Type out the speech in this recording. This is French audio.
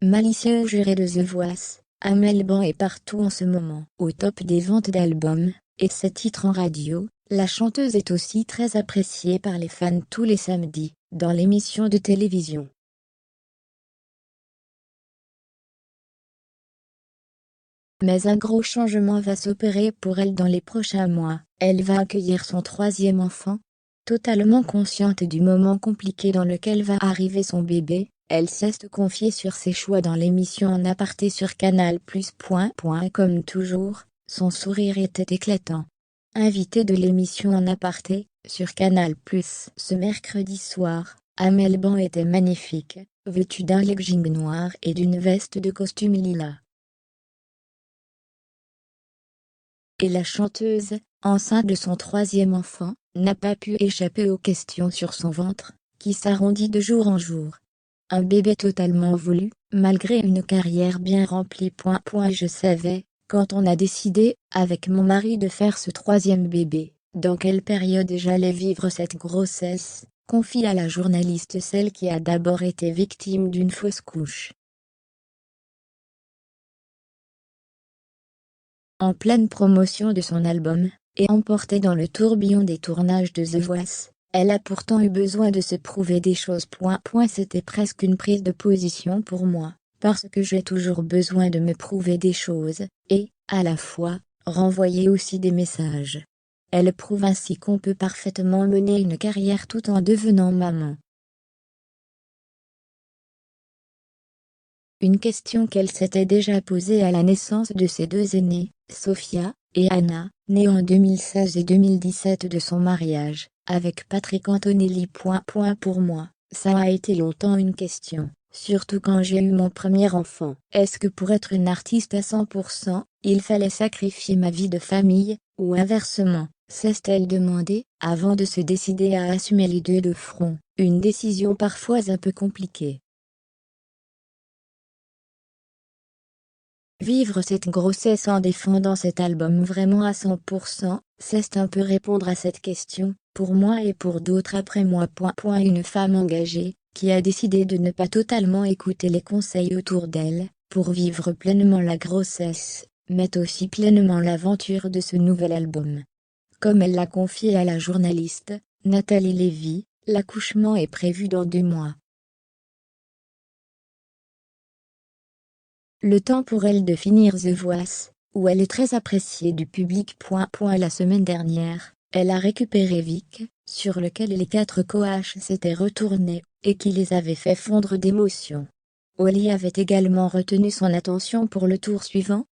Malicieux juré de The Voice, Amel Ban est partout en ce moment. Au top des ventes d'albums, et ses titres en radio, la chanteuse est aussi très appréciée par les fans tous les samedis, dans l'émission de télévision. Mais un gros changement va s'opérer pour elle dans les prochains mois. Elle va accueillir son 3e enfant. Totalement consciente du moment compliqué dans lequel va arriver son bébé, elle cesse de confier sur ses choix dans l'émission En aparté sur Canal+. Comme toujours, son sourire était éclatant. Invitée de l'émission En aparté, sur Canal+, ce mercredi soir, Amel Ban était magnifique, vêtue d'un legging noir et d'une veste de costume lilas. Et la chanteuse, enceinte de son 3e enfant, n'a pas pu échapper aux questions sur son ventre, qui s'arrondit de jour en jour. Un bébé totalement voulu, malgré une carrière bien remplie. Je savais, quand on a décidé, avec mon mari de faire ce 3e bébé, dans quelle période j'allais vivre cette grossesse, confie à la journaliste celle qui a d'abord été victime d'une fausse couche. En pleine promotion de son album, et emportée dans le tourbillon des tournages de The Voice, elle a pourtant eu besoin de se prouver des choses. C'était presque une prise de position pour moi, parce que j'ai toujours besoin de me prouver des choses, et, à la fois, renvoyer aussi des messages. Elle prouve ainsi qu'on peut parfaitement mener une carrière tout en devenant maman. Une question qu'elle s'était déjà posée à la naissance de ses 2 aînés, Sophia et Anna, nées en 2016 et 2017 de son mariage, avec Patrick Antonelli. Pour moi, ça a été longtemps une question, surtout quand j'ai eu mon premier enfant. Est-ce que pour être une artiste à 100%, il fallait sacrifier ma vie de famille, ou inversement, s'est-elle demandé, avant de se décider à assumer les deux de front, une décision parfois un peu compliquée. Vivre cette grossesse en défendant cet album vraiment à 100%, c'est un peu répondre à cette question, pour moi et pour d'autres après moi. Une femme engagée, qui a décidé de ne pas totalement écouter les conseils autour d'elle, pour vivre pleinement la grossesse, mais aussi pleinement l'aventure de ce nouvel album. Comme elle l'a confié à la journaliste, Nathalie Lévy, l'accouchement est prévu dans 2 mois. Le temps pour elle de finir The Voice, où elle est très appréciée du public. La semaine dernière, elle a récupéré Vic, sur lequel les 4 coachs s'étaient retournés, et qui les avait fait fondre d'émotion. Oli avait également retenu son attention pour le tour suivant,